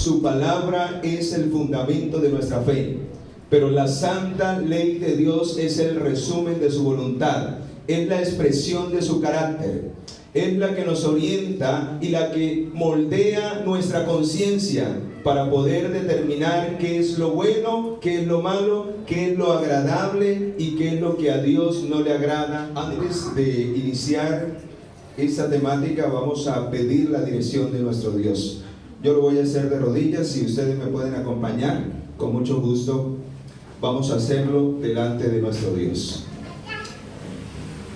Su palabra es el fundamento de nuestra fe, pero la santa ley de Dios es el resumen de su voluntad, es la expresión de su carácter, es la que nos orienta y la que moldea nuestra conciencia para poder determinar qué es lo bueno, qué es lo malo, qué es lo agradable y qué es lo que a Dios no le agrada. Antes de iniciar esta temática, vamos a pedir la dirección de nuestro Dios. Yo lo voy a hacer de rodillas, si ustedes me pueden acompañar, con mucho gusto vamos a hacerlo delante de nuestro Dios.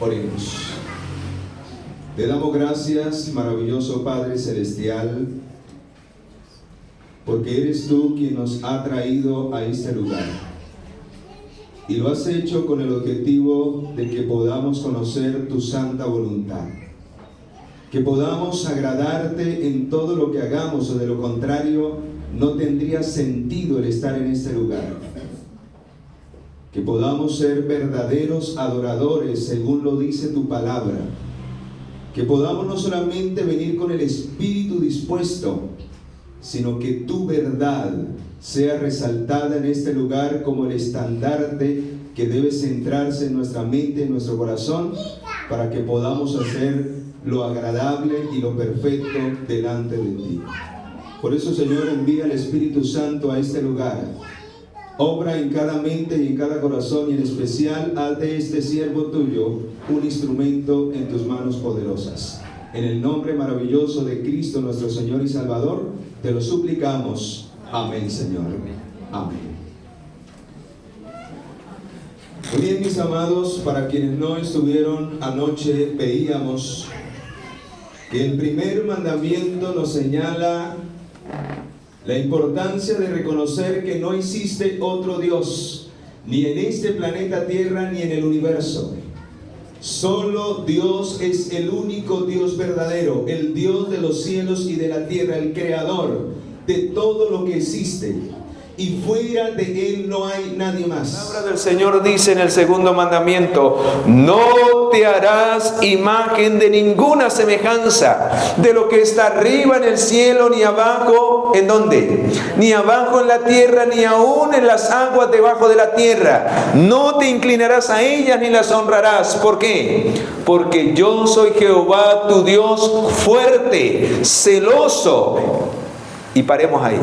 Oremos. Te damos gracias, maravilloso Padre Celestial, porque eres tú quien nos ha traído a este lugar. Y lo has hecho con el objetivo de que podamos conocer tu santa voluntad, que podamos agradarte en todo lo que hagamos, o de lo contrario no tendría sentido el estar en este lugar. Que podamos ser verdaderos adoradores según lo dice tu palabra. Que podamos no solamente venir con el espíritu dispuesto, sino que tu verdad sea resaltada en este lugar como el estandarte que debe centrarse en nuestra mente, en nuestro corazón, para que podamos hacer lo agradable y lo perfecto delante de ti. Por eso, Señor, envía el Espíritu Santo a este lugar. Obra en cada mente y en cada corazón, y en especial haz de este siervo tuyo un instrumento en tus manos poderosas. En el nombre maravilloso de Cristo nuestro Señor y Salvador, te lo suplicamos. Amén, Señor. Amén. Muy bien, mis amados, para quienes no estuvieron anoche, veíamos que el primer mandamiento nos señala la importancia de reconocer que no existe otro Dios, ni en este planeta Tierra ni en el universo. Solo Dios es el único Dios verdadero, el Dios de los cielos y de la tierra, el creador de todo lo que existe. Y fuera de Él no hay nadie más. La palabra del Señor dice en el segundo mandamiento: no te harás imagen de ninguna semejanza de lo que está arriba en el cielo, ni abajo, ¿en dónde? Ni abajo en la tierra, ni aún en las aguas debajo de la tierra. No te inclinarás a ellas ni las honrarás. ¿Por qué? Porque yo soy Jehová tu Dios, fuerte, celoso. Y paremos ahí.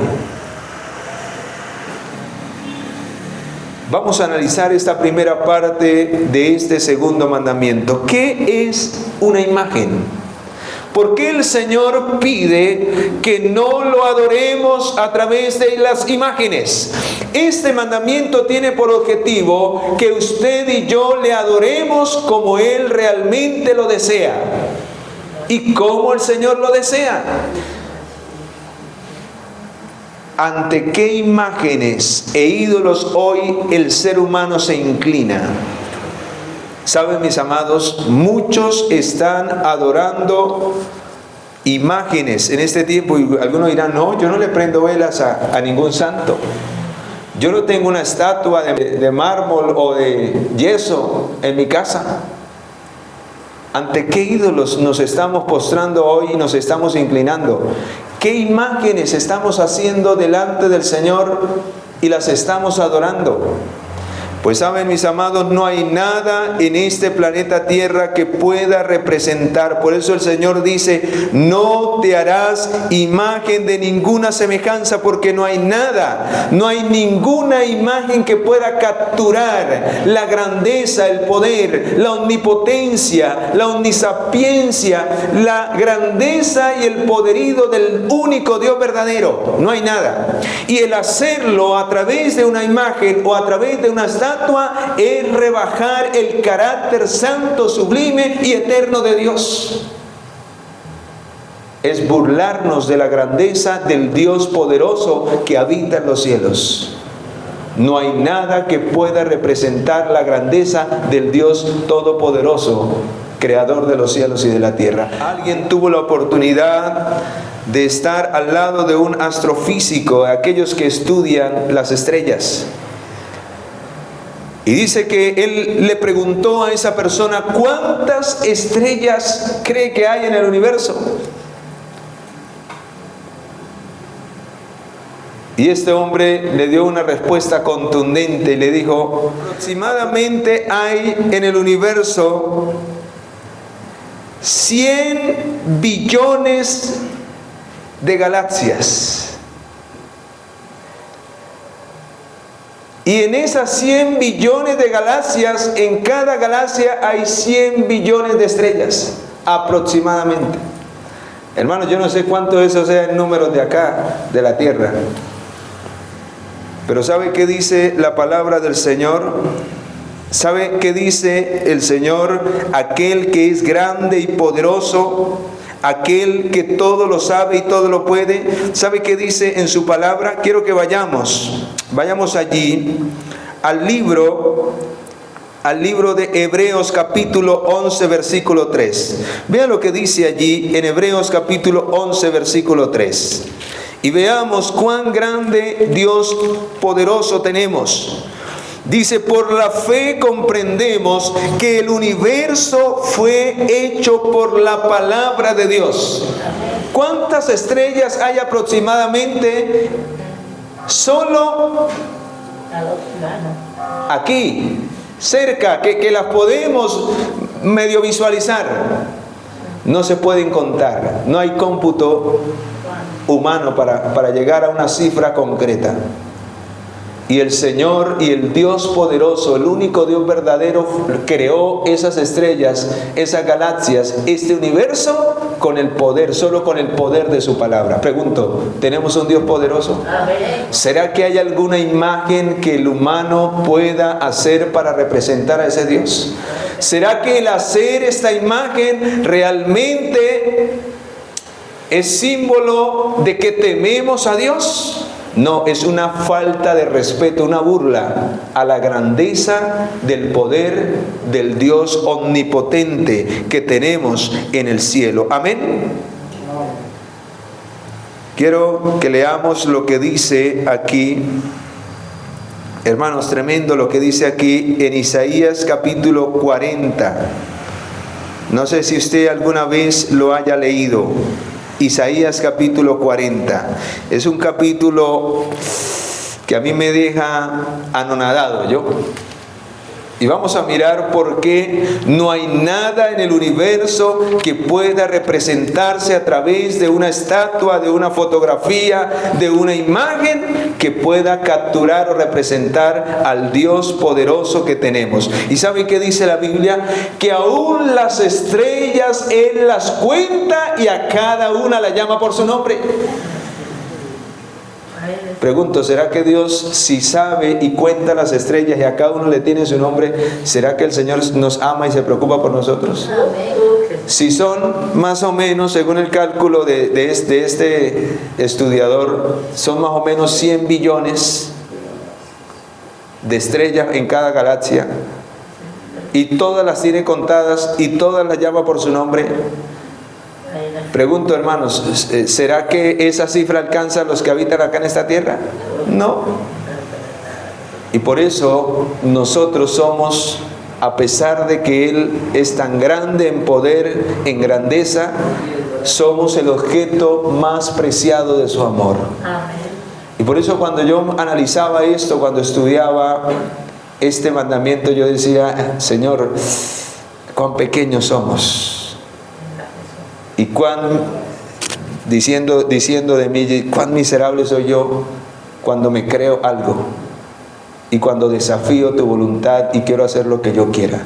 Vamos a analizar esta primera parte de este segundo mandamiento. ¿Qué es una imagen? ¿Por qué el Señor pide que no lo adoremos a través de las imágenes? Este mandamiento tiene por objetivo que usted y yo le adoremos como Él realmente lo desea. ¿Y cómo el Señor lo desea? ¿Ante qué imágenes e ídolos hoy el ser humano se inclina? Saben, mis amados, muchos están adorando imágenes en este tiempo, y algunos dirán: no, yo no le prendo velas a ningún santo. Yo no tengo una estatua de mármol o de yeso en mi casa. ¿Ante qué ídolos nos estamos postrando hoy y nos estamos inclinando? ¿Qué imágenes estamos haciendo delante del Señor y las estamos adorando? Pues saben, mis amados, no hay nada en este planeta Tierra que pueda representar. Por eso el Señor dice: no te harás imagen de ninguna semejanza, porque no hay nada, no hay ninguna imagen que pueda capturar la grandeza, el poder, la omnipotencia, la omnisapiencia, la grandeza y el poderío del único Dios verdadero. No hay nada. Y el hacerlo a través de una imagen o a través de una estatua es rebajar el carácter santo, sublime y eterno de Dios. Es burlarnos de la grandeza del Dios poderoso que habita en los cielos. No hay nada que pueda representar la grandeza del Dios todopoderoso, creador de los cielos y de la tierra. Alguien tuvo la oportunidad de estar al lado de un astrofísico, aquellos que estudian las estrellas. Y dice que él le preguntó a esa persona: ¿cuántas estrellas cree que hay en el universo? Y este hombre le dio una respuesta contundente y le dijo: aproximadamente hay en el universo 100 billones de galaxias. Y en esas 100 billones de galaxias, en cada galaxia hay 100 billones de estrellas, aproximadamente. Hermanos, yo no sé cuánto eso sea en números de acá, de la Tierra. Pero ¿sabe qué dice la palabra del Señor? ¿Sabe qué dice el Señor? Aquel que es grande y poderoso, aquel que todo lo sabe y todo lo puede. ¿Sabe qué dice en su palabra? Quiero que vayamos allí al libro de Hebreos capítulo 11 versículo 3. Vean lo que dice allí en Hebreos capítulo 11 versículo 3. Y veamos cuán grande Dios poderoso tenemos. Dice: por la fe comprendemos que el universo fue hecho por la palabra de Dios. ¿Cuántas estrellas hay aproximadamente? Solo aquí, cerca, que las podemos medio visualizar. No se pueden contar. No hay cómputo humano para llegar a una cifra concreta. Y el Señor y el Dios poderoso, el único Dios verdadero, creó esas estrellas, esas galaxias, este universo con el poder, solo con el poder de su palabra. Pregunto, ¿tenemos un Dios poderoso? ¿Será que hay alguna imagen que el humano pueda hacer para representar a ese Dios? ¿Será que el hacer esta imagen realmente es símbolo de que tememos a Dios? No, es una falta de respeto, una burla a la grandeza del poder del Dios omnipotente que tenemos en el cielo. Amén. Quiero que leamos lo que dice aquí, hermanos, tremendo lo que dice aquí en Isaías capítulo 40. No sé si usted alguna vez lo haya leído. Isaías capítulo 40. Es un capítulo que a mí me deja anonadado Y vamos a mirar por qué no hay nada en el universo que pueda representarse a través de una estatua, de una fotografía, de una imagen que pueda capturar o representar al Dios poderoso que tenemos. ¿Y sabe qué dice la Biblia? Que aún las estrellas Él las cuenta y a cada una la llama por su nombre. Pregunto, ¿será que Dios, si sabe y cuenta las estrellas y a cada uno le tiene su nombre, será que el Señor nos ama y se preocupa por nosotros? Si son más o menos, según el cálculo de este estudiador, son más o menos 100 billones de estrellas en cada galaxia, y todas las tiene contadas y todas las llama por su nombre. Pregunto, hermanos, ¿será que esa cifra alcanza a los que habitan acá en esta tierra? No. Y por eso nosotros somos, a pesar de que Él es tan grande en poder, en grandeza, somos el objeto más preciado de su amor. Y por eso cuando yo analizaba esto, cuando estudiaba este mandamiento, yo decía: Señor, cuán pequeños somos. Y diciendo de mí, cuán miserable soy yo cuando me creo algo y cuando desafío tu voluntad y quiero hacer lo que yo quiera.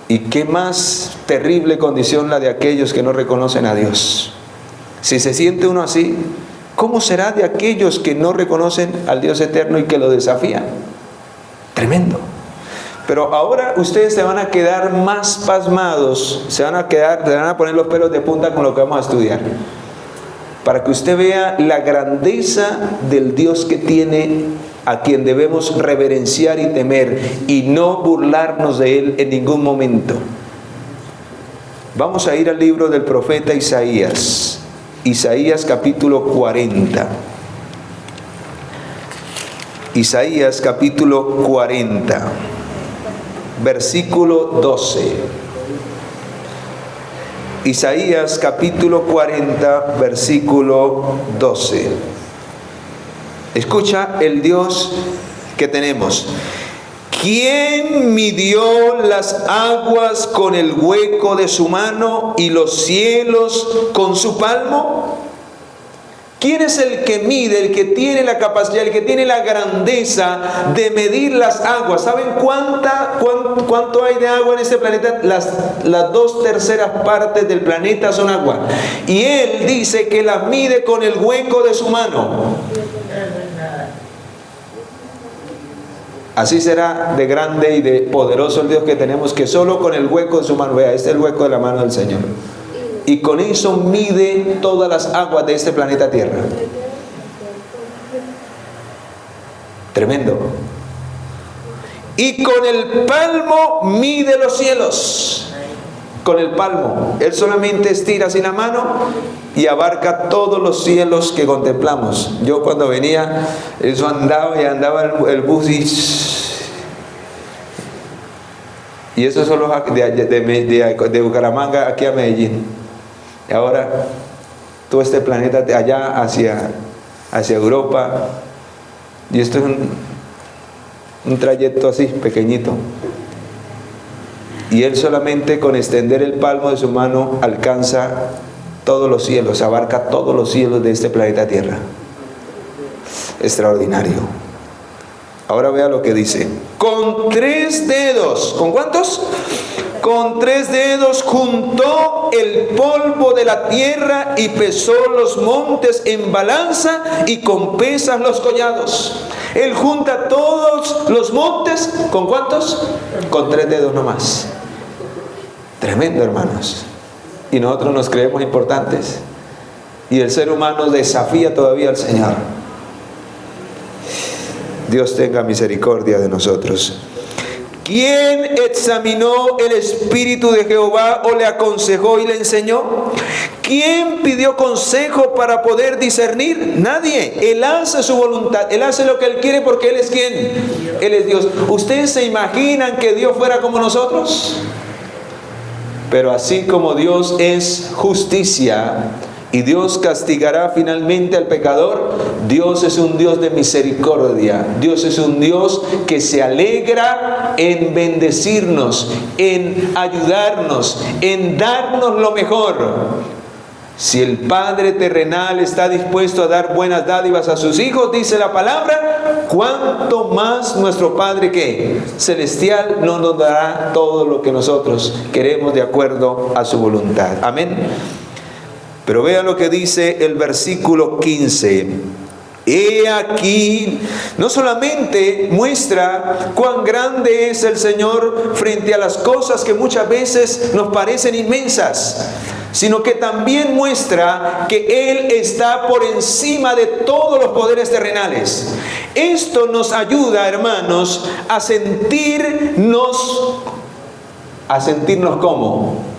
Y qué más terrible condición la de aquellos que no reconocen a Dios. Si se siente uno así, ¿cómo será de aquellos que no reconocen al Dios eterno y que lo desafían? Tremendo. Pero ahora ustedes se van a quedar más pasmados, se van a poner los pelos de punta con lo que vamos a estudiar, para que usted vea la grandeza del Dios que tiene, a quien debemos reverenciar y temer, y no burlarnos de Él en ningún momento. Vamos a ir al libro del profeta Isaías, Isaías capítulo 40. Isaías capítulo 40. Versículo 12. Isaías capítulo 40, versículo 12. Escucha el Dios que tenemos. ¿Quién midió las aguas con el hueco de su mano y los cielos con su palmo? ¿Quién es el que mide, el que tiene la capacidad, el que tiene la grandeza de medir las aguas? ¿Saben cuánto hay de agua en este planeta? Las 2/3 partes del planeta son agua. Y Él dice que las mide con el hueco de su mano. Así será de grande y de poderoso el Dios que tenemos, que solo con el hueco de su mano, vea, este es el hueco de la mano del Señor. Y con eso mide todas las aguas de este planeta Tierra. Tremendo. Y con el palmo mide los cielos. Con el palmo. Él solamente estira así la mano y abarca todos los cielos que contemplamos. Yo cuando venía, eso andaba el bus y eso solo de Bucaramanga aquí a Medellín. Y ahora todo este planeta allá hacia Europa, y esto es un trayecto así pequeñito, y Él solamente con extender el palmo de su mano alcanza todos los cielos, abarca todos los cielos de este planeta Tierra. Extraordinario. Ahora vea lo que dice. Con 3 dedos, ¿con cuántos? Con 3 dedos juntó el polvo de la tierra y pesó los montes en balanza y con pesas los collados. Él junta todos los montes, ¿con cuántos? Con 3 dedos nomás. Tremendo, hermanos. Y nosotros nos creemos importantes. Y el ser humano desafía todavía al Señor. Dios tenga misericordia de nosotros. ¿Quién examinó el espíritu de Jehová o le aconsejó y le enseñó? ¿Quién pidió consejo para poder discernir? Nadie. Él hace su voluntad. Él hace lo que Él quiere porque Él es ¿quién? Él es Dios. ¿Ustedes se imaginan que Dios fuera como nosotros? Pero así como Dios es justicia y Dios castigará finalmente al pecador, Dios es un Dios de misericordia. Dios es un Dios que se alegra en bendecirnos, en ayudarnos, en darnos lo mejor. Si el Padre terrenal está dispuesto a dar buenas dádivas a sus hijos, dice la palabra, ¿cuánto más nuestro Padre ¿qué? Celestial no nos dará todo lo que nosotros queremos de acuerdo a su voluntad? Amén. Pero vea lo que dice el versículo 15. He aquí, no solamente muestra cuán grande es el Señor frente a las cosas que muchas veces nos parecen inmensas, sino que también muestra que Él está por encima de todos los poderes terrenales. Esto nos ayuda, hermanos, a sentirnos ¿cómo?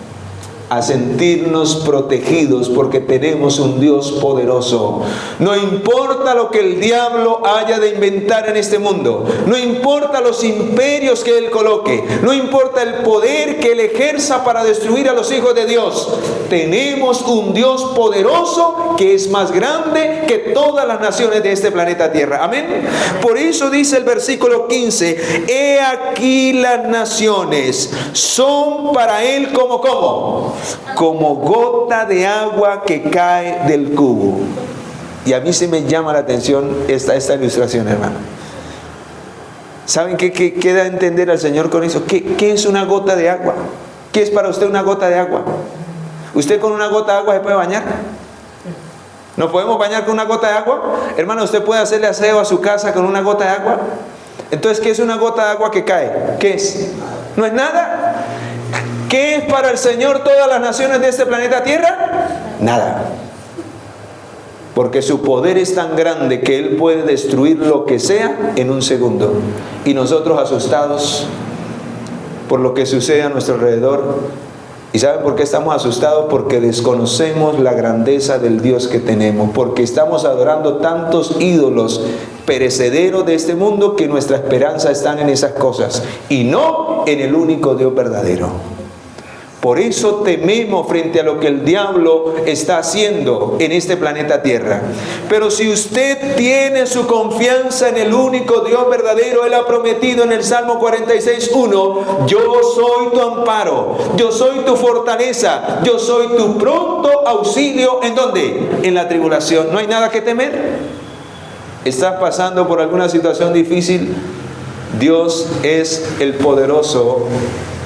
A sentirnos protegidos porque tenemos un Dios poderoso. No importa lo que el diablo haya de inventar en este mundo, no importa los imperios que él coloque, no importa el poder que él ejerza para destruir a los hijos de Dios, tenemos un Dios poderoso que es más grande que todas las naciones de este planeta Tierra. Amén. Por eso dice el versículo 15: he aquí las naciones son para él como gota de agua que cae del cubo. Y a mí se me llama la atención esta ilustración, hermano. ¿Saben qué da a entender al Señor con eso? ¿Qué es una gota de agua? ¿Qué es para usted una gota de agua? ¿Usted con una gota de agua se puede bañar? ¿Nos podemos bañar con una gota de agua? Hermano, ¿usted puede hacerle aseo a su casa con una gota de agua? Entonces, ¿qué es una gota de agua que cae? ¿Qué es? ¿No es nada? ¿Qué es para el Señor todas las naciones de este planeta Tierra? Nada. Porque su poder es tan grande que Él puede destruir lo que sea en un segundo. Y nosotros asustados por lo que sucede a nuestro alrededor. ¿Y saben por qué estamos asustados? Porque desconocemos la grandeza del Dios que tenemos. Porque estamos adorando tantos ídolos perecederos de este mundo que nuestra esperanza está en esas cosas y no en el único Dios verdadero. Por eso tememos frente a lo que el diablo está haciendo en este planeta Tierra. Pero si usted tiene su confianza en el único Dios verdadero, Él ha prometido en el Salmo 46:1, yo soy tu amparo, yo soy tu fortaleza, yo soy tu pronto auxilio. ¿En dónde? En la tribulación. ¿No hay nada que temer? ¿Estás pasando por alguna situación difícil? Dios es el poderoso.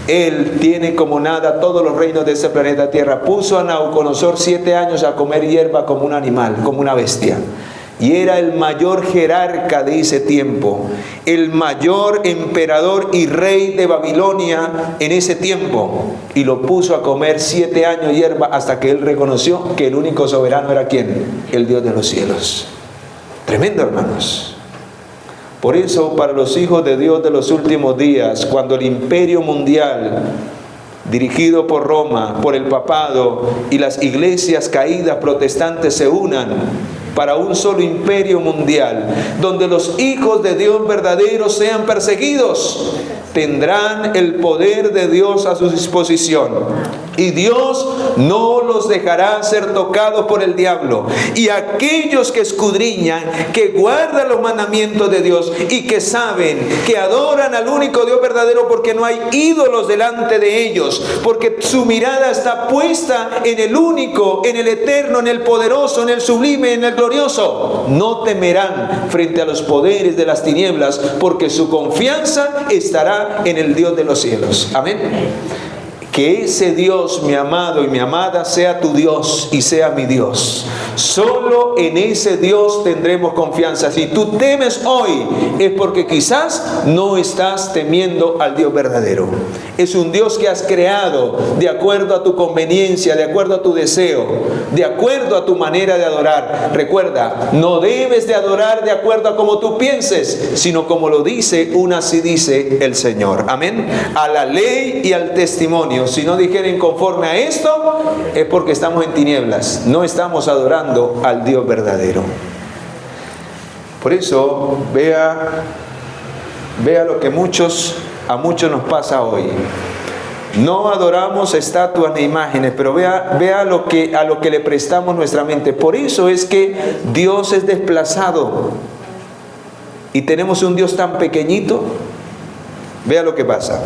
Él tiene como nada todos los reinos de este planeta Tierra. Puso a Nabucodonosor 7 años a comer hierba como un animal, como una bestia. Y era el mayor jerarca de ese tiempo, el mayor emperador y rey de Babilonia en ese tiempo. Y lo puso a comer 7 años hierba hasta que él reconoció que el único soberano era ¿quién? El Dios de los cielos. Tremendo, hermanos. Por eso, para los hijos de Dios de los últimos días, cuando el imperio mundial, dirigido por Roma, por el papado y las iglesias caídas protestantes se unan para un solo imperio mundial, donde los hijos de Dios verdaderos sean perseguidos, tendrán el poder de Dios a su disposición. Y Dios no los dejará ser tocados por el diablo. Y aquellos que escudriñan, que guardan los mandamientos de Dios y que saben, que adoran al único Dios verdadero, porque no hay ídolos delante de ellos, porque su mirada está puesta en el único, en el eterno, en el poderoso, en el sublime, en el glorioso, no temerán frente a los poderes de las tinieblas, porque su confianza estará en el Dios de los cielos. Amén. Que ese Dios, mi amado y mi amada, sea tu Dios y sea mi Dios. Solo en ese Dios tendremos confianza. Si tú temes hoy, es porque quizás no estás temiendo al Dios verdadero. Es un Dios que has creado de acuerdo a tu conveniencia, de acuerdo a tu deseo, de acuerdo a tu manera de adorar. Recuerda, no debes de adorar de acuerdo a como tú pienses, sino como lo dice, así dice el Señor. Amén. A la ley y al testimonio. Si no dijeren conforme a esto, es porque estamos en tinieblas. No estamos adorando al Dios verdadero. Por eso, vea lo que a muchos nos pasa hoy. No adoramos estatuas ni imágenes, pero vea a lo que le prestamos nuestra mente. Por eso es que Dios es desplazado. Y tenemos un Dios tan pequeñito. Vea lo que pasa.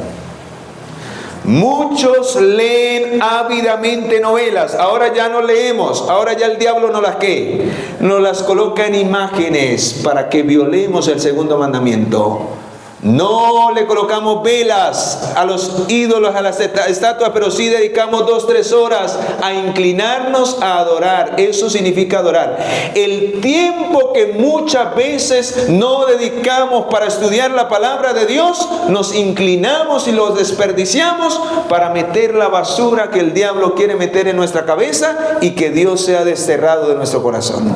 Muchos leen ávidamente novelas. Ahora ya no leemos. Ahora ya el diablo nos las coloca en imágenes para que violemos el segundo mandamiento. No le colocamos velas a los ídolos, a las estatuas, pero sí dedicamos 2-3 horas a inclinarnos a adorar. Eso significa adorar. El tiempo que muchas veces no dedicamos para estudiar la palabra de Dios, nos inclinamos y lo desperdiciamos para meter la basura que el diablo quiere meter en nuestra cabeza y que Dios sea desterrado de nuestro corazón.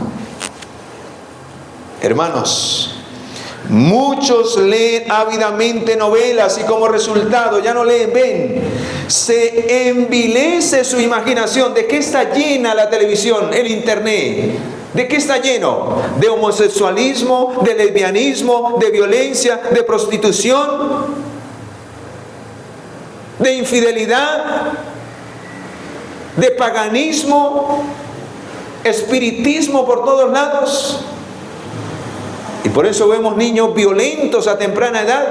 Hermanos, muchos leen ávidamente novelas y como resultado ya no leen, ven. Se envilece su imaginación. ¿De qué está llena la televisión, el internet? ¿De qué está lleno? De homosexualismo, de lesbianismo, de violencia, de prostitución, de infidelidad, de paganismo, espiritismo por todos lados. Y por eso vemos niños violentos a temprana edad,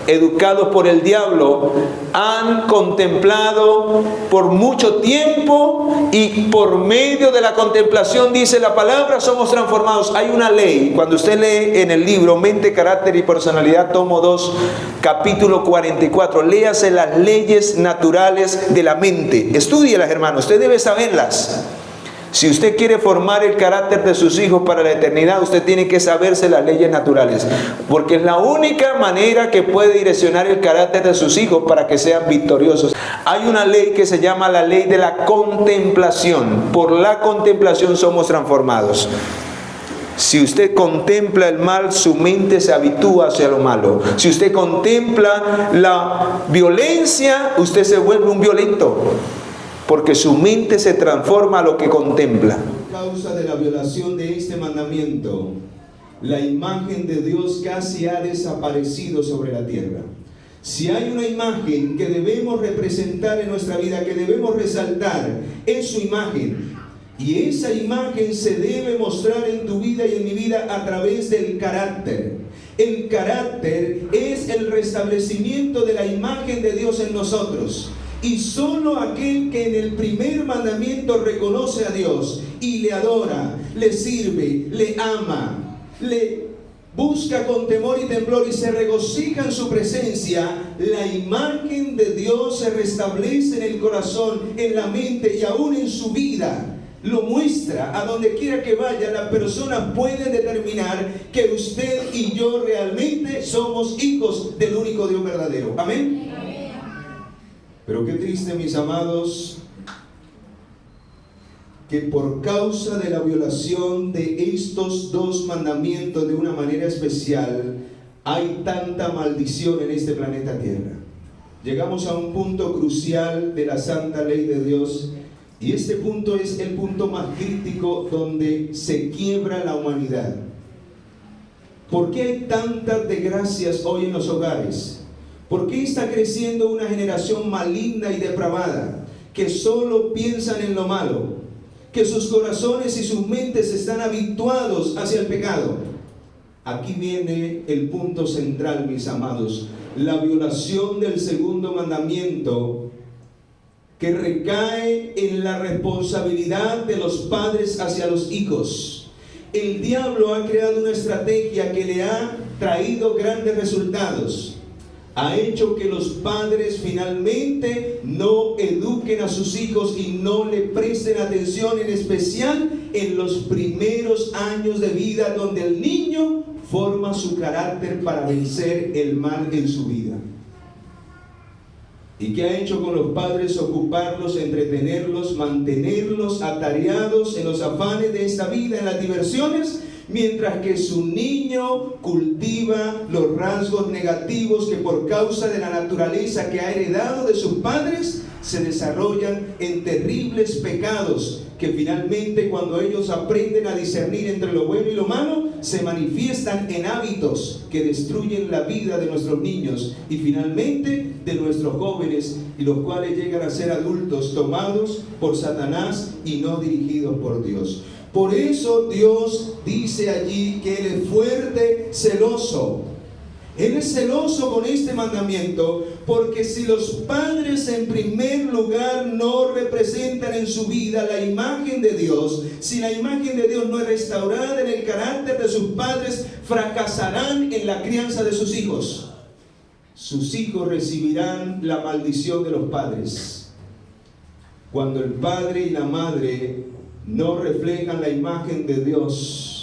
educados por el diablo. Han contemplado por mucho tiempo y por medio de la contemplación, dice la palabra, somos transformados. Hay una ley. Cuando usted lee en el libro Mente, Carácter y Personalidad, tomo 2, capítulo 44, léase las leyes naturales de la mente. Estúdielas, hermano, usted debe saberlas. Si usted quiere formar el carácter de sus hijos para la eternidad, usted tiene que saberse las leyes naturales, porque es la única manera que puede direccionar el carácter de sus hijos para que sean victoriosos. Hay una ley que se llama la ley de la contemplación. Por la contemplación somos transformados. Si usted contempla el mal, su mente se habitúa hacia lo malo. Si usted contempla la violencia, usted se vuelve un violento. Porque su mente se transforma a lo que contempla. A causa de la violación de este mandamiento, la imagen de Dios casi ha desaparecido sobre la tierra. Si hay una imagen que debemos representar en nuestra vida, que debemos resaltar, es su imagen. Y esa imagen se debe mostrar en tu vida y en mi vida a través del carácter. El carácter es el restablecimiento de la imagen de Dios en nosotros. Y solo aquel que en el primer mandamiento reconoce a Dios y le adora, le sirve, le ama, le busca con temor y temblor y se regocija en su presencia, la imagen de Dios se restablece en el corazón, en la mente y aún en su vida. Lo muestra. A donde quiera que vaya, la persona puede determinar que usted y yo realmente somos hijos del único Dios verdadero. Amén. Pero qué triste, mis amados, que por causa de la violación de estos dos mandamientos de una manera especial, hay tanta maldición en este planeta Tierra. Llegamos a un punto crucial de la santa ley de Dios, y este punto es el punto más crítico donde se quiebra la humanidad. ¿Por qué hay tantas desgracias hoy en los hogares? ¿Por qué está creciendo una generación maligna y depravada que solo piensan en lo malo? Que sus corazones y sus mentes están habituados hacia el pecado. Aquí viene el punto central, mis amados. La violación del segundo mandamiento, que recae en la responsabilidad de los padres hacia los hijos. El diablo ha creado una estrategia que le ha traído grandes resultados. Ha hecho que los padres finalmente no eduquen a sus hijos y no le presten atención, en especial en los primeros años de vida, donde el niño forma su carácter para vencer el mal en su vida. ¿Y qué ha hecho con los padres? Ocuparlos, entretenerlos, mantenerlos atareados en los afanes de esta vida, en las diversiones, mientras que su niño cultiva los rasgos negativos que por causa de la naturaleza que ha heredado de sus padres se desarrollan en terribles pecados que finalmente, cuando ellos aprenden a discernir entre lo bueno y lo malo, se manifiestan en hábitos que destruyen la vida de nuestros niños y finalmente de nuestros jóvenes, y los cuales llegan a ser adultos tomados por Satanás y no dirigidos por Dios. Por eso Dios dice allí que Él es fuerte, celoso. Él es celoso con este mandamiento, porque si los padres en primer lugar no representan en su vida la imagen de Dios, si la imagen de Dios no es restaurada en el carácter de sus padres, fracasarán en la crianza de sus hijos. Sus hijos recibirán la maldición de los padres. Cuando el padre y la madre no reflejan la imagen de Dios,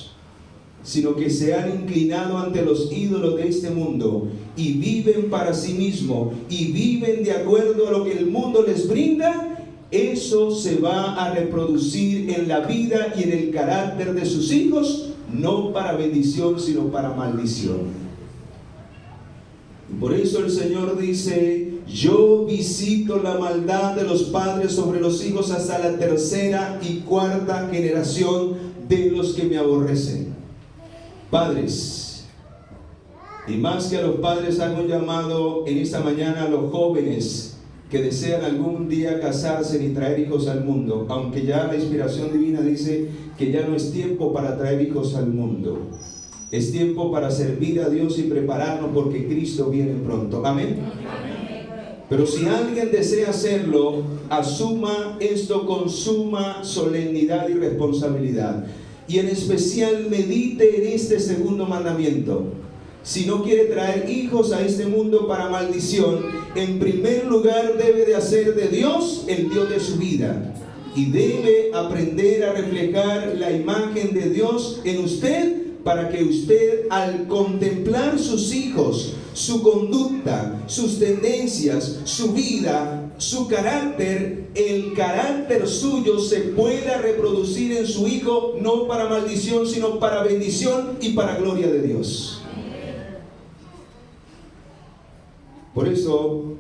sino que se han inclinado ante los ídolos de este mundo y viven para sí mismos y viven de acuerdo a lo que el mundo les brinda, eso se va a reproducir en la vida y en el carácter de sus hijos, no para bendición, sino para maldición. Y por eso el Señor dice: yo visito la maldad de los padres sobre los hijos hasta la tercera y cuarta generación de los que me aborrecen. Padres, y más que a los padres, hago un llamado en esta mañana a los jóvenes que desean algún día casarse y traer hijos al mundo, aunque ya la inspiración divina dice que ya no es tiempo para traer hijos al mundo. Es tiempo para servir a Dios y prepararnos, porque Cristo viene pronto. Amén. Pero si alguien desea hacerlo, asuma esto con suma solemnidad y responsabilidad. Y en especial medite en este segundo mandamiento. Si no quiere traer hijos a este mundo para maldición, en primer lugar debe de hacer de Dios el Dios de su vida. Y debe aprender a reflejar la imagen de Dios en usted, para que usted, al contemplar sus hijos, su conducta, sus tendencias, su vida, su carácter, el carácter suyo se pueda reproducir en su hijo, no para maldición, sino para bendición y para gloria de Dios. Por eso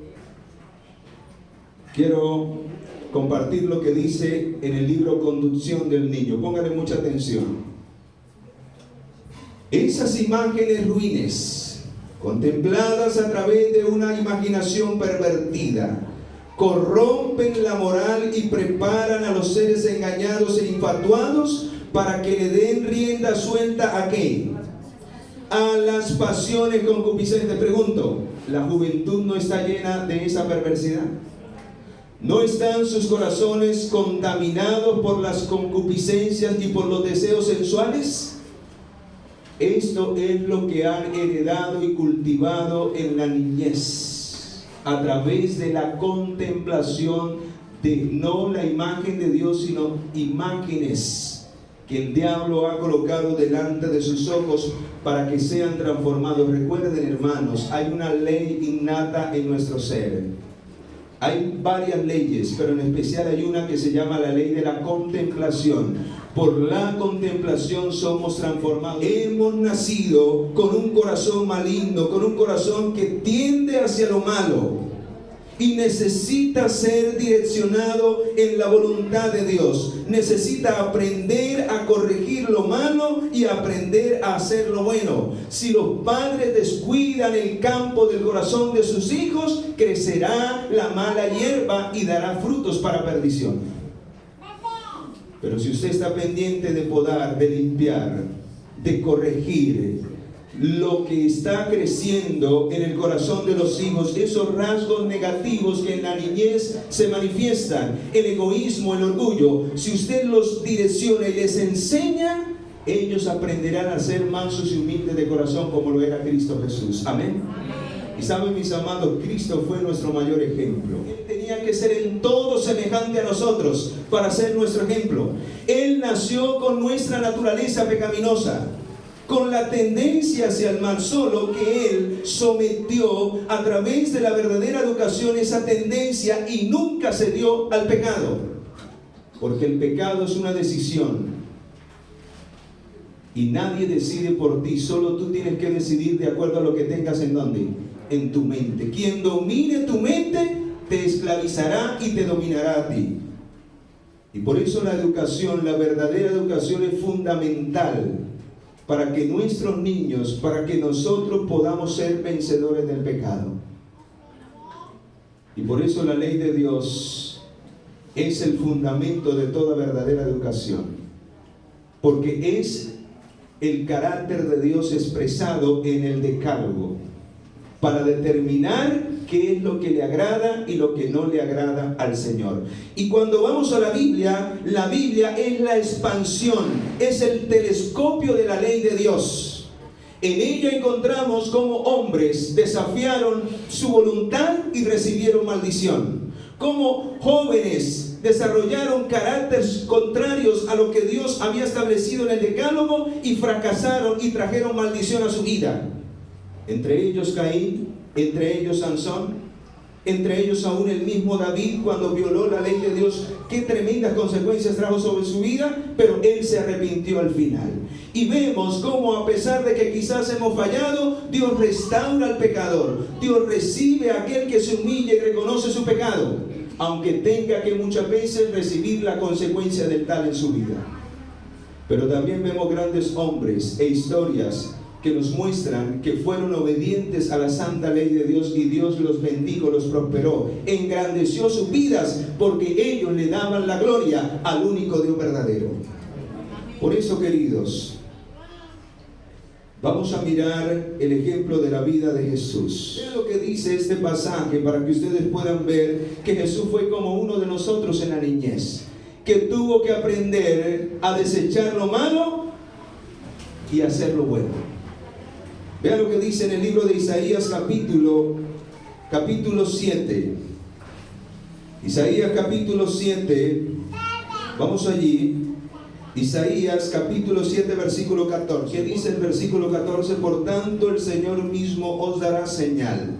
quiero compartir lo que dice en el libro Conducción del Niño. Póngale mucha atención. Esas imágenes ruines contempladas a través de una imaginación pervertida, corrompen la moral y preparan a los seres engañados e infatuados para que le den rienda suelta ¿a qué? A las pasiones concupiscentes. Pregunto, ¿la juventud no está llena de esa perversidad? ¿No están sus corazones contaminados por las concupiscencias y por los deseos sensuales? Esto es lo que han heredado y cultivado en la niñez, a través de la contemplación de no la imagen de Dios, sino imágenes que el diablo ha colocado delante de sus ojos para que sean transformados. Recuerden, hermanos, hay una ley innata en nuestro ser. Hay varias leyes, pero en especial hay una que se llama la ley de la contemplación. Por la contemplación somos transformados. Hemos nacido con un corazón maligno, con un corazón que tiende hacia lo malo y necesita ser direccionado en la voluntad de Dios. Necesita aprender a corregir lo malo y aprender a hacer lo bueno. Si los padres descuidan el campo del corazón de sus hijos, crecerá la mala hierba y dará frutos para perdición. Pero si usted está pendiente de podar, de limpiar, de corregir lo que está creciendo en el corazón de los hijos, esos rasgos negativos que en la niñez se manifiestan, el egoísmo, el orgullo, si usted los direcciona y les enseña, ellos aprenderán a ser mansos y humildes de corazón como lo era Cristo Jesús. Amén. Y saben, mis amados, Cristo fue nuestro mayor ejemplo. Él tenía que ser en todo semejante a nosotros para ser nuestro ejemplo. Él nació con nuestra naturaleza pecaminosa, con la tendencia hacia el mal, solo que Él sometió a través de la verdadera educación esa tendencia y nunca cedió al pecado. Porque el pecado es una decisión. Y nadie decide por ti, solo tú tienes que decidir de acuerdo a lo que tengas en dónde, en tu mente. Quien domine tu mente te esclavizará y te dominará a ti. Y por eso la educación, la verdadera educación es fundamental para que nuestros niños, para que nosotros podamos ser vencedores del pecado. Y por eso la ley de Dios es el fundamento de toda verdadera educación, porque es el carácter de Dios expresado en el Decálogo para determinar qué es lo que le agrada y lo que no le agrada al Señor. Y cuando vamos a la Biblia es la expansión, es el telescopio de la ley de Dios. En ella encontramos cómo hombres desafiaron su voluntad y recibieron maldición. Cómo jóvenes desarrollaron caracteres contrarios a lo que Dios había establecido en el Decálogo y fracasaron y trajeron maldición a su vida. Entre ellos Caín, entre ellos Sansón, entre ellos aún el mismo David cuando violó la ley de Dios. Qué tremendas consecuencias trajo sobre su vida, pero él se arrepintió al final. Y vemos cómo, a pesar de que quizás hemos fallado, Dios restaura al pecador. Dios recibe a aquel que se humilla y reconoce su pecado, aunque tenga que muchas veces recibir la consecuencia del tal en su vida. Pero también vemos grandes hombres e historias que nos muestran que fueron obedientes a la santa ley de Dios y Dios los bendijo, los prosperó, engrandeció sus vidas porque ellos le daban la gloria al único Dios verdadero. Por eso, queridos, vamos a mirar el ejemplo de la vida de Jesús. Vean lo que dice este pasaje para que ustedes puedan ver que Jesús fue como uno de nosotros en la niñez, que tuvo que aprender a desechar lo malo y hacer lo bueno. Vean lo que dice en el libro de Isaías capítulo 7. Isaías capítulo 7, vamos allí. Isaías capítulo 7 versículo 14. ¿Qué dice el versículo 14? Por tanto el Señor mismo os dará señal.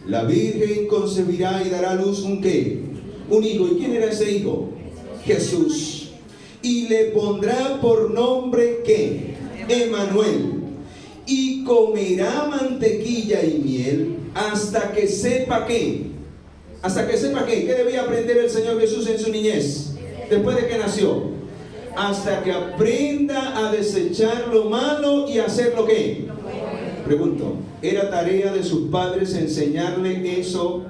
La Virgen concebirá y dará a luz un ¿qué? Un hijo. ¿Y quién era ese hijo? Jesús. Y le pondrá por nombre ¿qué? Emmanuel. Y comerá mantequilla y miel hasta que sepa ¿qué? Hasta que sepa ¿qué? ¿Qué debía aprender el Señor Jesús en su niñez? Después de que nació. Hasta que aprenda a desechar lo malo y hacer lo ¿qué? Pregunto, ¿era tarea de sus padres enseñarle eso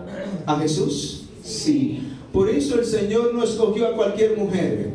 a Jesús? Sí. Por eso el Señor no escogió a cualquier mujer.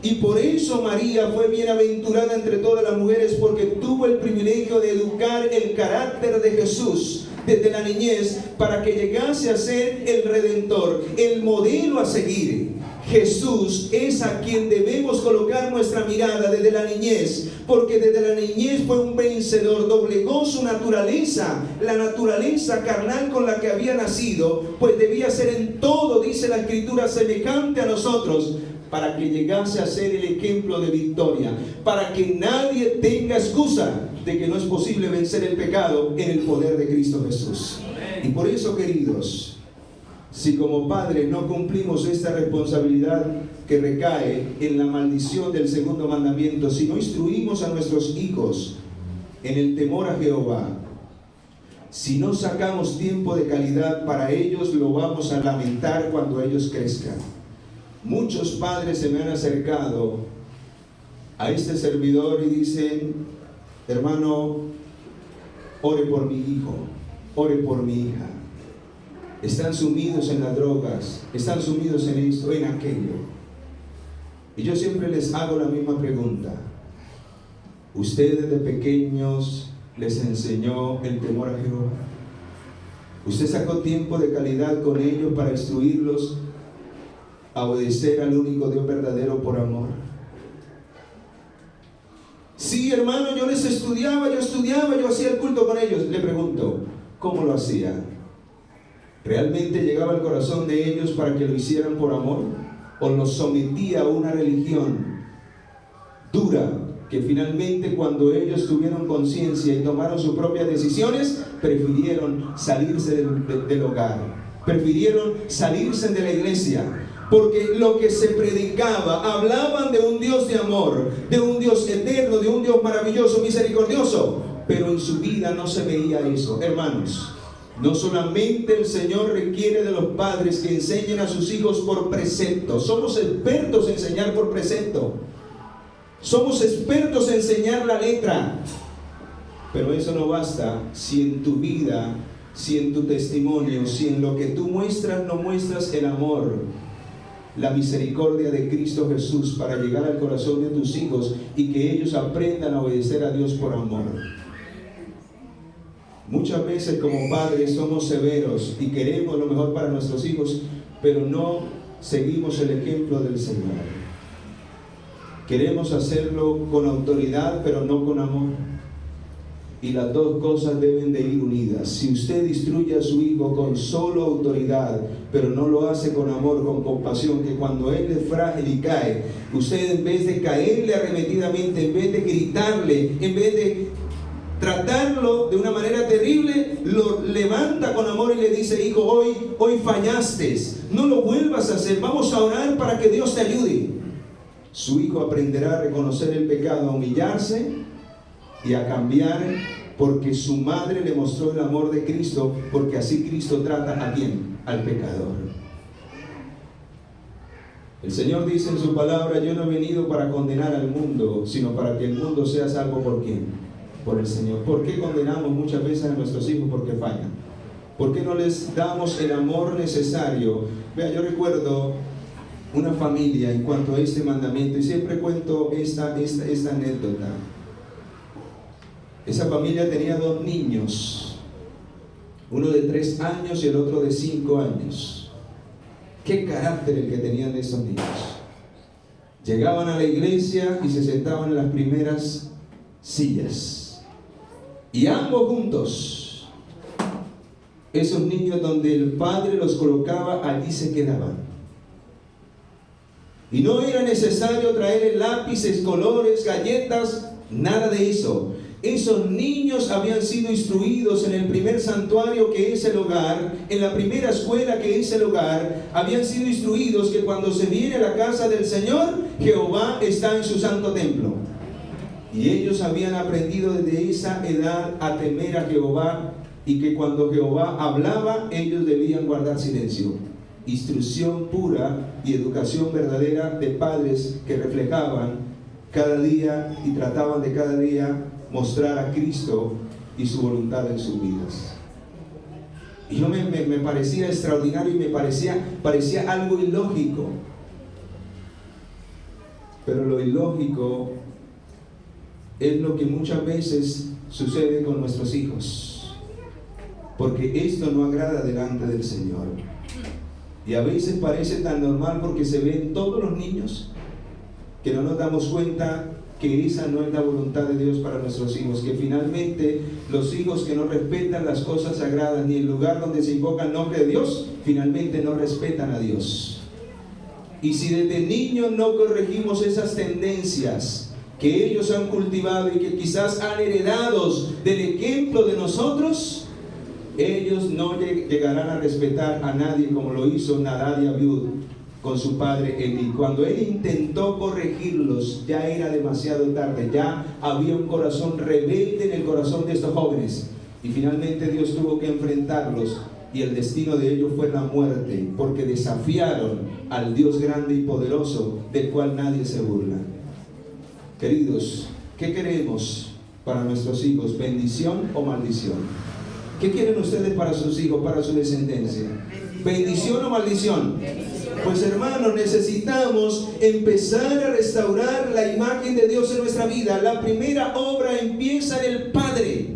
Y por eso María fue bienaventurada entre todas las mujeres, porque tuvo el privilegio de educar el carácter de Jesús desde la niñez para que llegase a ser el Redentor, el modelo a seguir. Jesús es a quien debemos colocar nuestra mirada desde la niñez, porque desde la niñez fue un vencedor, doblegó su naturaleza, la naturaleza carnal con la que había nacido, pues debía ser en todo, dice la Escritura, semejante a nosotros, para que llegase a ser el ejemplo de victoria, para que nadie tenga excusa de que no es posible vencer el pecado en el poder de Cristo Jesús. Y por eso, queridos, si como padres no cumplimos esta responsabilidad que recae en la maldición del segundo mandamiento, si no instruimos a nuestros hijos en el temor a Jehová, si no sacamos tiempo de calidad para ellos, lo vamos a lamentar cuando ellos crezcan. Muchos padres se me han acercado a este servidor y dicen: hermano, ore por mi hijo, ore por mi hija. Están sumidos en las drogas, están sumidos en esto, en aquello. Y yo siempre les hago la misma pregunta. ¿Usted desde pequeños les enseñó el temor a Jehová? ¿Usted sacó tiempo de calidad con ellos para instruirlos a obedecer al único Dios verdadero por amor? Sí, hermano, yo les estudiaba, yo hacía el culto con ellos. Le pregunto, ¿cómo lo hacía? ¿Realmente llegaba al corazón de ellos para que lo hicieran por amor? ¿O los sometía a una religión dura, que finalmente cuando ellos tuvieron conciencia y tomaron sus propias decisiones, prefirieron salirse del hogar, prefirieron salirse de la iglesia? Porque lo que se predicaba, hablaban de un Dios de amor, de un Dios eterno, de un Dios maravilloso, misericordioso, pero en su vida no se veía eso. Hermanos, no solamente el Señor requiere de los padres que enseñen a sus hijos por precepto. Somos expertos en enseñar por precepto. Somos expertos en enseñar la letra. Pero eso no basta si en tu vida, si en tu testimonio, si en lo que tú muestras no muestras el amor, la misericordia de Cristo Jesús para llegar al corazón de tus hijos y que ellos aprendan a obedecer a Dios por amor. Muchas veces como padres somos severos y queremos lo mejor para nuestros hijos, pero no seguimos el ejemplo del Señor. Queremos hacerlo con autoridad, pero no con amor. Y las dos cosas deben de ir unidas. Si usted instruye a su hijo con solo autoridad, pero no lo hace con amor, con compasión, que cuando él es frágil y cae, usted en vez de caerle arremetidamente, en vez de gritarle, en vez de tratarlo de una manera terrible, lo levanta con amor y le dice: hijo, hoy fallaste, no lo vuelvas a hacer, vamos a orar para que Dios te ayude. Su hijo aprenderá a reconocer el pecado, a humillarse y a cambiar, porque su madre le mostró el amor de Cristo, porque así Cristo trata a quién, al pecador. El Señor dice en su palabra: yo no he venido para condenar al mundo, sino para que el mundo sea salvo. ¿Por quién? Por el Señor. ¿Por qué condenamos muchas veces a nuestros hijos? Porque fallan. ¿Por qué no les damos el amor necesario? Vea, yo recuerdo una familia en cuanto a este mandamiento, y siempre cuento esta anécdota. Esa familia tenía 2 niños, uno de 3 años y el otro de 5 años. ¿Qué carácter el que tenían esos niños? Llegaban a la iglesia y se sentaban en las primeras sillas. Y ambos juntos, esos niños donde el padre los colocaba, allí se quedaban. Y no era necesario traer lápices, colores, galletas, nada de eso. Esos niños habían sido instruidos en el primer santuario que es el hogar, en la primera escuela que es el hogar. Habían sido instruidos que cuando se viene a la casa del Señor, Jehová está en su santo templo. Y ellos habían aprendido desde esa edad a temer a Jehová, y que cuando Jehová hablaba, ellos debían guardar silencio. Instrucción pura y educación verdadera de padres que reflejaban cada día y trataban de cada día mostrar a Cristo y su voluntad en sus vidas. Y yo me parecía extraordinario y me parecía algo ilógico. Pero lo ilógico es lo que muchas veces sucede con nuestros hijos, porque esto no agrada delante del Señor. Y a veces parece tan normal porque se ve en todos los niños que no nos damos cuenta que esa no es la voluntad de Dios para nuestros hijos, que finalmente los hijos que no respetan las cosas sagradas ni el lugar donde se invoca el nombre de Dios, finalmente no respetan a Dios. Y si desde niños no corregimos esas tendencias que ellos han cultivado y que quizás han heredado del ejemplo de nosotros, ellos no llegarán a respetar a nadie como lo hizo Nadab y Abiud con su padre Elí. Cuando él intentó corregirlos, ya era demasiado tarde, ya había un corazón rebelde en el corazón de estos jóvenes, y finalmente Dios tuvo que enfrentarlos, y el destino de ellos fue la muerte, porque desafiaron al Dios grande y poderoso, del cual nadie se burla. Queridos, ¿qué queremos para nuestros hijos? ¿Bendición o maldición? ¿Qué quieren ustedes para sus hijos, para su descendencia? ¿Bendición o maldición? Pues hermanos, necesitamos empezar a restaurar la imagen de Dios en nuestra vida. La primera obra empieza en el Padre.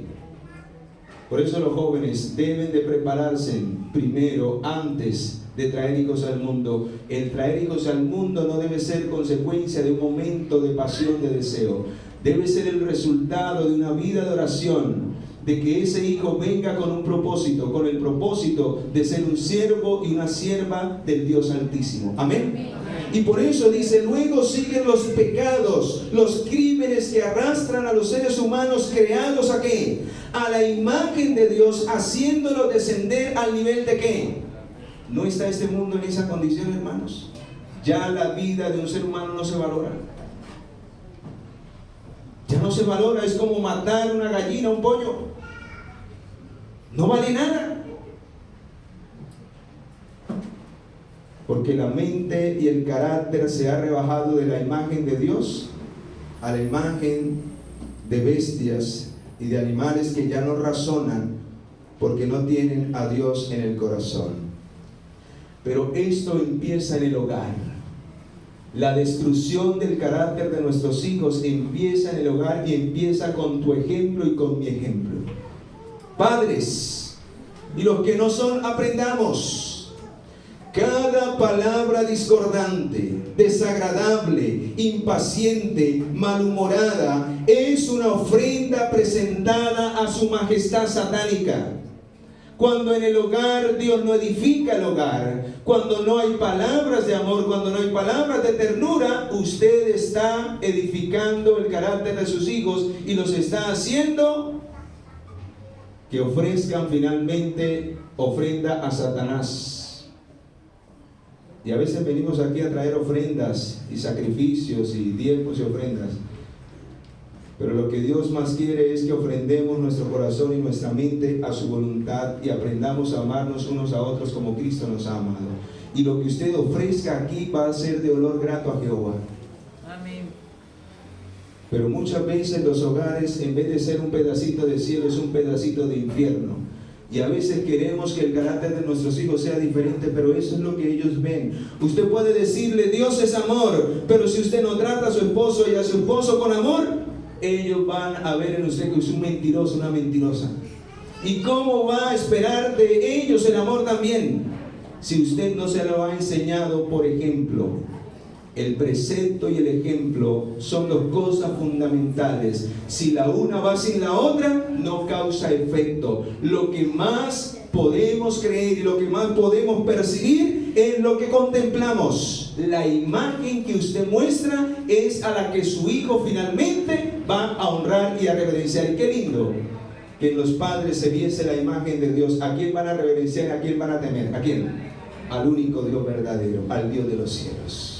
Por eso los jóvenes deben de prepararse primero, antes de traer hijos al mundo. El traer hijos al mundo no debe ser consecuencia de un momento de pasión, de deseo. Debe ser el resultado de una vida de oración, de que ese hijo venga con un propósito, con el propósito de ser un siervo y una sierva del Dios Altísimo. Amén. Y por eso dice, luego siguen los pecados, los crímenes que arrastran a los seres humanos creados ¿a qué? A la imagen de Dios, haciéndolos descender al nivel de ¿qué? ¿No está este mundo en esa condición, hermanos? Ya la vida de un ser humano no se valora. Ya no se valora, es como matar una gallina, un pollo. No vale nada. Porque la mente y el carácter se ha rebajado de la imagen de Dios a la imagen de bestias y de animales que ya no razonan porque no tienen a Dios en el corazón. Pero esto empieza en el hogar. La destrucción del carácter de nuestros hijos empieza en el hogar y empieza con tu ejemplo y con mi ejemplo. Padres, y los que no son, aprendamos. Cada palabra discordante, desagradable, impaciente, malhumorada, es una ofrenda presentada a su majestad satánica. Cuando en el hogar Dios no edifica el hogar, cuando no hay palabras de amor, cuando no hay palabras de ternura, usted está edificando el carácter de sus hijos y los está haciendo que ofrezcan finalmente ofrenda a Satanás. Y a veces venimos aquí a traer ofrendas y sacrificios y diezmos y ofrendas. Pero lo que Dios más quiere es que ofrendemos nuestro corazón y nuestra mente a su voluntad y aprendamos a amarnos unos a otros como Cristo nos ha amado. Y lo que usted ofrezca aquí va a ser de olor grato a Jehová. Amén. Pero muchas veces los hogares, en vez de ser un pedacito de cielo, es un pedacito de infierno. Y a veces queremos que el carácter de nuestros hijos sea diferente, pero eso es lo que ellos ven. Usted puede decirle, Dios es amor, pero si usted no trata a su esposo y a su esposo con amor, ellos van a ver en usted que es un mentiroso, una mentirosa. ¿Y cómo va a esperar de ellos el amor también? Si usted no se lo ha enseñado, por ejemplo. El precepto y el ejemplo son dos cosas fundamentales. Si la una va sin la otra, no causa efecto. Lo que más podemos creer y lo que más podemos percibir es lo que contemplamos. La imagen que usted muestra es a la que su hijo finalmente va a honrar y a reverenciar. Y qué lindo que en los padres se viese la imagen de Dios. ¿A quién van a reverenciar? ¿A quién van a temer? ¿A quién? Al único Dios verdadero, al Dios de los cielos.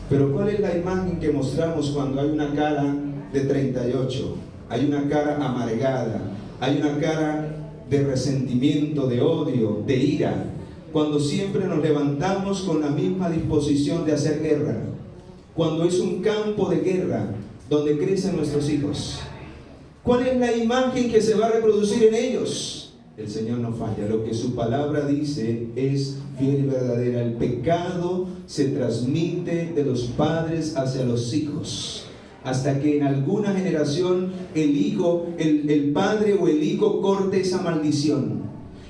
Pero ¿cuál es la imagen que mostramos cuando hay una cara de 38? Hay una cara amargada, hay una cara de resentimiento, de odio, de ira. Cuando siempre nos levantamos con la misma disposición de hacer guerra. Cuando es un campo de guerra donde crecen nuestros hijos. ¿Cuál es la imagen que se va a reproducir en ellos? El Señor no falla. Lo que su palabra dice es fiel y verdadera. El pecado se transmite de los padres hacia los hijos, hasta que en alguna generación el padre o el hijo corte esa maldición.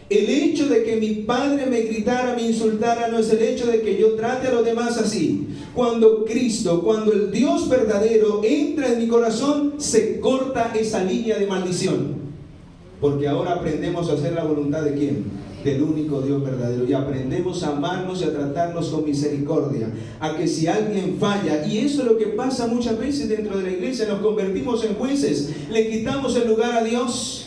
El hecho de que mi padre me gritara, me insultara, no es el hecho de que yo trate a los demás así. Cuando Cristo, cuando el Dios verdadero entra en mi corazón, se corta esa línea de maldición. Porque ahora aprendemos a hacer la voluntad ¿de quién? Del único Dios verdadero. Y aprendemos a amarnos y a tratarnos con misericordia. A que si alguien falla, y eso es lo que pasa muchas veces dentro de la iglesia, nos convertimos en jueces, le quitamos el lugar a Dios.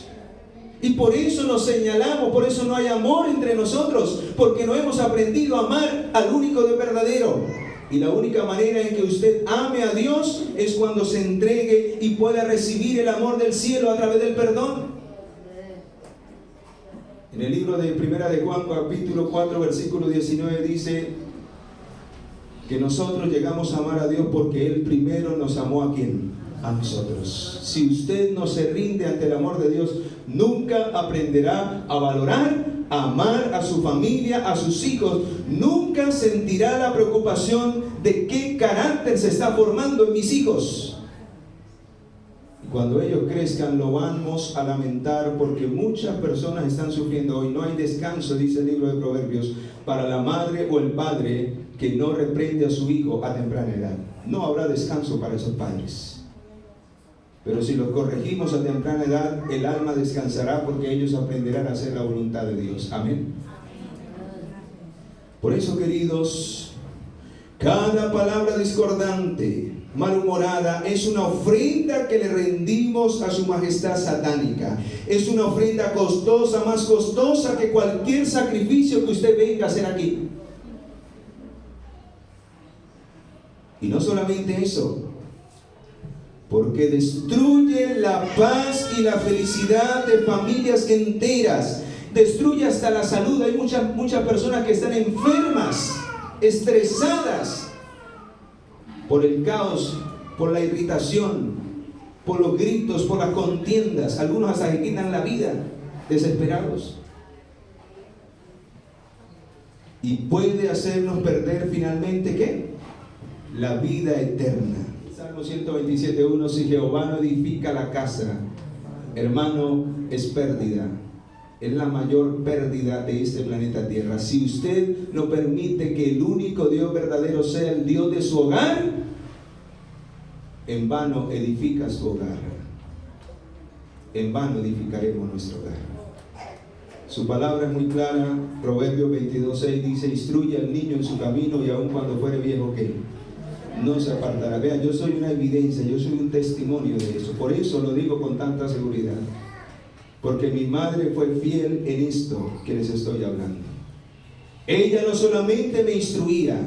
Y por eso nos señalamos, por eso no hay amor entre nosotros, porque no hemos aprendido a amar al único Dios verdadero. Y la única manera en que usted ame a Dios es cuando se entregue y pueda recibir el amor del cielo a través del perdón. En el libro de Primera de Juan, capítulo 4, versículo 19, dice que nosotros llegamos a amar a Dios porque Él primero nos amó ¿a quién? A nosotros. Si usted no se rinde ante el amor de Dios, nunca aprenderá a valorar, a amar a su familia, a sus hijos. Nunca sentirá la preocupación de qué carácter se está formando en mis hijos. Y cuando ellos crezcan, lo vamos a lamentar, porque muchas personas están sufriendo hoy. No hay descanso, dice el libro de Proverbios, para la madre o el padre que no reprende a su hijo a temprana edad. No habrá descanso para esos padres. Pero si los corregimos a temprana edad, el alma descansará, porque ellos aprenderán a hacer la voluntad de Dios. Amén. Por eso, queridos, cada palabra discordante, malhumorada, es una ofrenda que le rendimos a su majestad satánica. Es una ofrenda costosa, más costosa que cualquier sacrificio que usted venga a hacer aquí. Y no solamente eso, porque destruye la paz y la felicidad de familias enteras. Destruye hasta la salud. Hay muchas personas que están enfermas, estresadas por el caos, por la irritación, por los gritos, por las contiendas. Algunos hasta se quitan la vida, desesperados. Y puede hacernos perder finalmente ¿qué? La vida eterna. Salmo 127:1: si Jehová no edifica la casa, hermano, es pérdida. Es la mayor pérdida de este planeta Tierra. Si usted no permite que el único Dios verdadero sea el Dios de su hogar, en vano edifica su hogar. En vano edificaremos nuestro hogar. Su palabra es muy clara. Proverbios 22:6 dice: instruye al niño en su camino, y aun cuando fuere viejo, ¿qué? No se apartará. Vean, yo soy una evidencia, yo soy un testimonio de eso. Por eso lo digo con tanta seguridad, porque mi madre fue fiel en esto que les estoy hablando. Ella no solamente me instruía,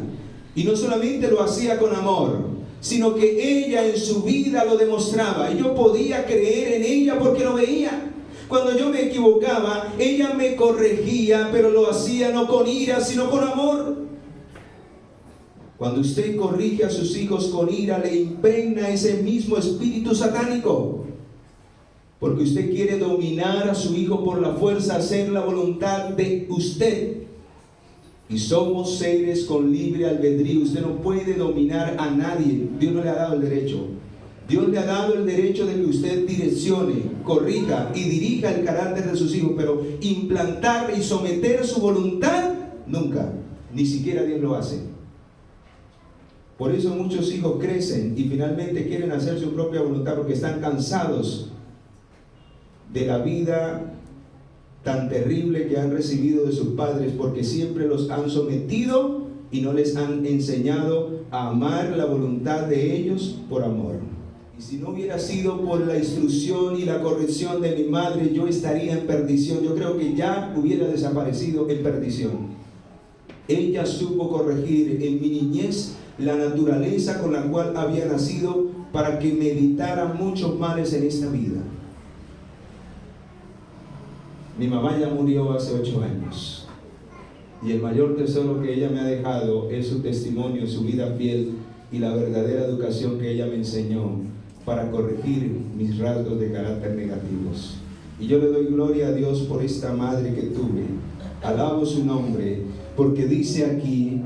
y no solamente lo hacía con amor, sino que ella en su vida lo demostraba, y yo podía creer en ella porque lo veía. Cuando yo me equivocaba, ella me corregía, pero lo hacía no con ira, sino con amor. Cuando usted corrige a sus hijos con ira, le impregna ese mismo espíritu satánico, porque usted quiere dominar a su hijo por la fuerza, hacer la voluntad de usted. Y somos seres con libre albedrío. Usted no puede dominar a nadie. Dios no le ha dado el derecho. Dios le ha dado el derecho de que usted direccione, corrija y dirija el carácter de sus hijos, pero implantar y someter su voluntad, nunca. Ni siquiera Dios lo hace. Por eso muchos hijos crecen y finalmente quieren hacer su propia voluntad, porque están cansados de la vida tan terrible que han recibido de sus padres, porque siempre los han sometido y no les han enseñado a amar la voluntad de ellos por amor. Y si no hubiera sido por la instrucción y la corrección de mi madre, yo estaría en perdición. Yo creo que ya hubiera desaparecido en perdición. Ella supo corregir en mi niñez la naturaleza con la cual había nacido, para que me evitara muchos males en esta vida. Mi mamá ya murió hace 8 años, y el mayor tesoro que ella me ha dejado es su testimonio, su vida fiel y la verdadera educación que ella me enseñó, para corregir mis rasgos de carácter negativos. Y yo le doy gloria a Dios por esta madre que tuve. Alabo su nombre, porque dice aquí: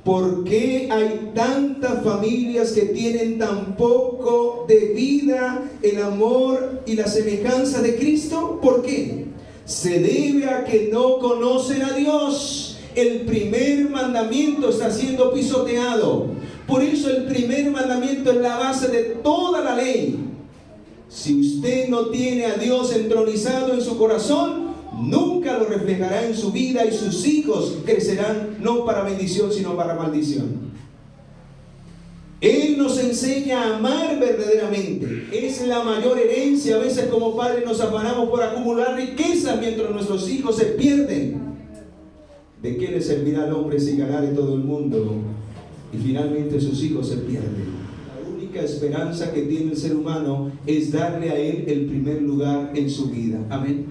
¿por qué hay tantas familias que tienen tan poco de vida, el amor y la semejanza de Cristo? ¿Por qué? Se debe a que no conocen a Dios. El primer mandamiento está siendo pisoteado. Por eso el primer mandamiento es la base de toda la ley. Si usted no tiene a Dios entronizado en su corazón, nunca lo reflejará en su vida, y sus hijos crecerán no para bendición, sino para maldición. Él nos enseña a amar verdaderamente. Es la mayor herencia. A veces como padres nos afanamos por acumular riquezas mientras nuestros hijos se pierden. ¿De qué le servirá al hombre si ganare todo el mundo y finalmente sus hijos se pierden? La única esperanza que tiene el ser humano es darle a él el primer lugar en su vida. Amén.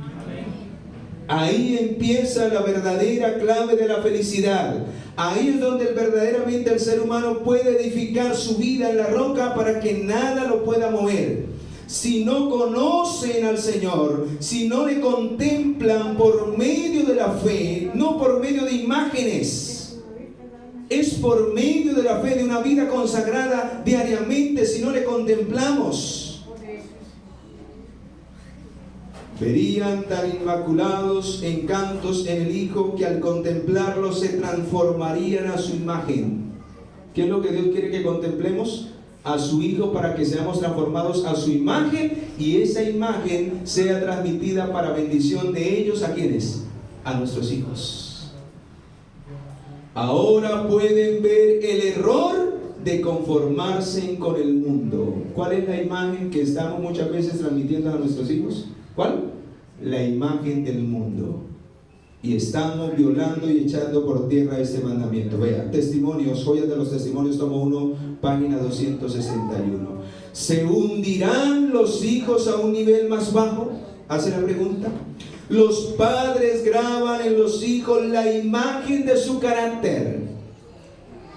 Ahí empieza la verdadera clave de la felicidad. Ahí es donde verdaderamente el ser humano puede edificar su vida en la roca para que nada lo pueda mover. Si no conocen al Señor, si no le contemplan por medio de la fe, no por medio de imágenes, es por medio de la fe, de una vida consagrada diariamente. Si no le contemplamos, verían tan inmaculados encantos en el Hijo que al contemplarlo se transformarían a su imagen. ¿Qué es lo que Dios quiere que contemplemos? A su Hijo, para que seamos transformados a su imagen, y esa imagen sea transmitida para bendición de ellos. ¿A quiénes? A nuestros hijos. Ahora pueden ver el error de conformarse con el mundo. ¿Cuál es la imagen que estamos muchas veces transmitiendo a nuestros hijos? ¿Cuál? La imagen del mundo. Y estamos violando y echando por tierra este mandamiento. Vea, Testimonios, Joyas de los Testimonios, tomo 1, página 261. ¿Se hundirán los hijos a un nivel más bajo? Hace la pregunta. Los padres graban en los hijos la imagen de su carácter.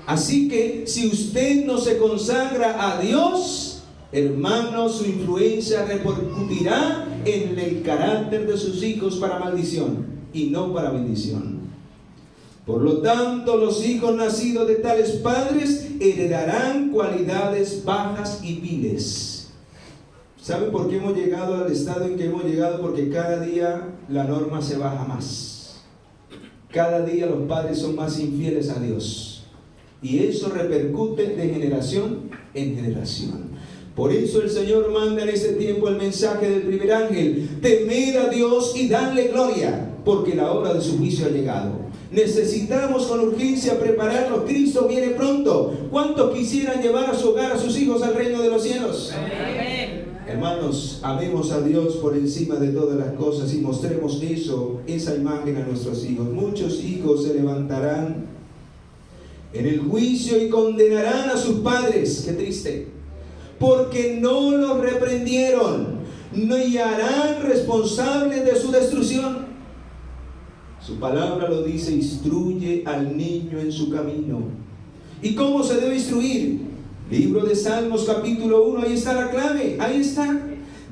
Así que si usted no se consagra a Dios, hermano, su influencia repercutirá en el carácter de sus hijos para maldición y no para bendición. Por lo tanto, los hijos nacidos de tales padres heredarán cualidades bajas y viles. ¿Saben por qué hemos llegado al estado en que hemos llegado? Porque cada día la norma se baja más. Cada día los padres son más infieles a Dios. Y eso repercute de generación en generación. Por eso el Señor manda en este tiempo el mensaje del primer ángel: temed a Dios y dadle gloria, porque la hora de su juicio ha llegado. Necesitamos con urgencia prepararnos. Cristo viene pronto. ¿Cuántos quisieran llevar a su hogar a sus hijos al reino de los cielos? Amén. Hermanos, amemos a Dios por encima de todas las cosas y mostremos esa imagen a nuestros hijos. Muchos hijos se levantarán en el juicio y condenarán a sus padres. Qué triste. Porque no los reprendieron, ni harán responsables de su destrucción. Su palabra lo dice: instruye al niño en su camino. ¿Y cómo se debe instruir? Libro de Salmos, capítulo 1, ahí está la clave, ahí está.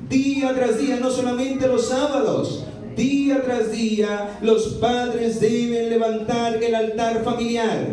Día tras día, no solamente los sábados, día tras día, los padres deben levantar el altar familiar.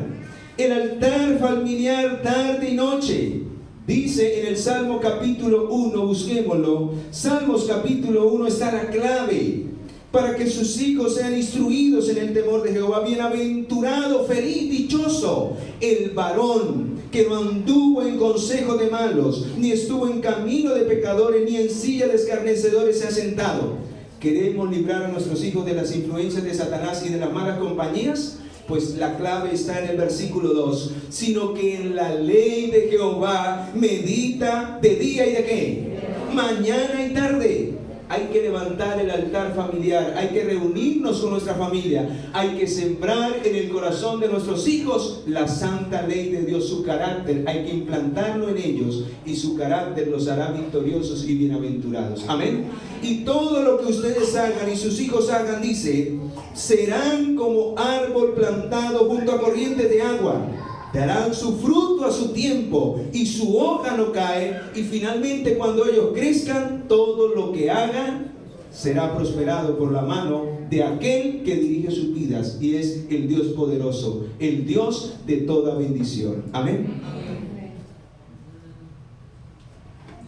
El altar familiar tarde y noche. Dice en el Salmo capítulo 1, busquémoslo. Salmos capítulo 1 está la clave para que sus hijos sean instruidos en el temor de Jehová. Bienaventurado, feliz, dichoso el varón que no anduvo en consejo de malos, ni estuvo en camino de pecadores, ni en silla de escarnecedores se ha sentado. ¿Queremos librar a nuestros hijos de las influencias de Satanás y de las malas compañías? Pues la clave está en el versículo 2, sino que en la ley de Jehová medita de día y de ¿qué? Mañana y tarde. Hay que levantar el altar familiar, hay que reunirnos con nuestra familia, hay que sembrar en el corazón de nuestros hijos la santa ley de Dios, su carácter, hay que implantarlo en ellos y su carácter los hará victoriosos y bienaventurados. Amén. Y todo lo que ustedes hagan y sus hijos hagan, dice, serán como árbol plantado junto a corrientes de agua, Darán su fruto a su tiempo y su hoja no cae. Y finalmente, cuando ellos crezcan, todo lo que hagan será prosperado por la mano de aquel que dirige sus vidas, y es el Dios poderoso, el Dios de toda bendición. Amén.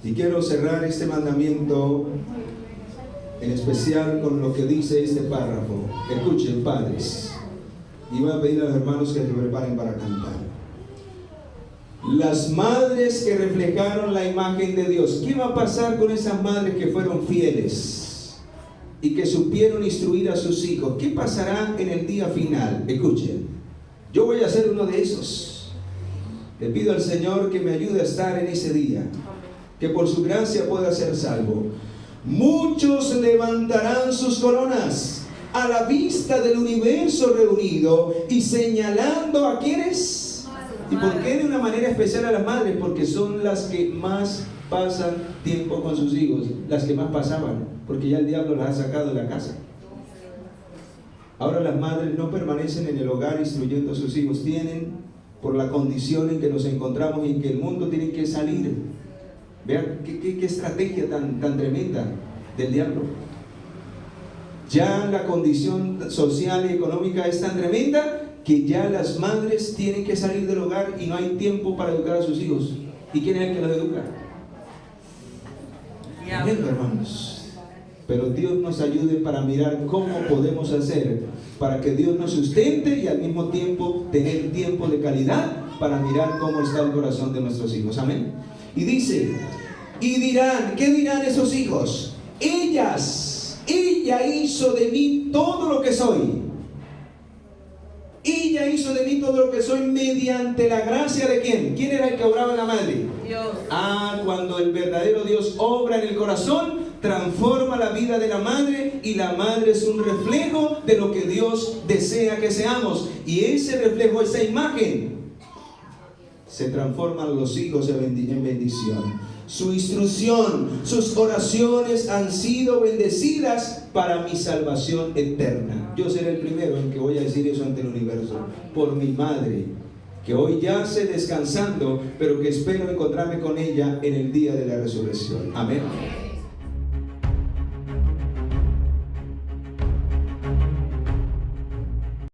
Y quiero cerrar este mandamiento en especial con lo que dice este párrafo. Escuchen, padres, y voy a pedir a los hermanos que se preparen para cantar. Las madres que reflejaron la imagen de Dios. ¿Qué va a pasar con esas madres que fueron fieles y que supieron instruir a sus hijos? ¿Qué pasará en el día final? Escuchen, yo voy a ser uno de esos. Le pido al Señor que me ayude a estar en ese día, que por su gracia pueda ser salvo. Muchos levantarán sus coronas a la vista del universo reunido y señalando a quienes. ¿Y por qué de una manera especial a las madres? Porque son las que más pasan tiempo con sus hijos, las que más pasaban, porque ya el diablo las ha sacado de la casa. Ahora las madres no permanecen en el hogar instruyendo a sus hijos, tienen, por la condición en que nos encontramos y en que el mundo tiene que salir. Vean qué estrategia tan tremenda del diablo. Ya la condición social y económica es tan tremenda que ya las madres tienen que salir del hogar y no hay tiempo para educar a sus hijos. ¿Y quién es el que los educa? Entiendo, hermanos. Pero Dios nos ayude para mirar cómo podemos hacer para que Dios nos sustente y al mismo tiempo tener tiempo de calidad para mirar cómo está el corazón de nuestros hijos. Amén. Y dice, y dirán, ¿qué dirán esos hijos? Ella hizo de mí todo lo que soy. Ella hizo de mí todo lo que soy mediante la gracia de ¿quién? ¿Quién era el que obraba en la madre? Dios. Cuando el verdadero Dios obra en el corazón, transforma la vida de la madre, y la madre es un reflejo de lo que Dios desea que seamos. Y ese reflejo, esa imagen, se transforman los hijos en bendición. Su instrucción, sus oraciones han sido bendecidas para mi salvación eterna. Yo seré el primero en que voy a decir eso ante el universo, por mi madre, que hoy yace descansando, pero que espero encontrarme con ella en el día de la resurrección. Amén.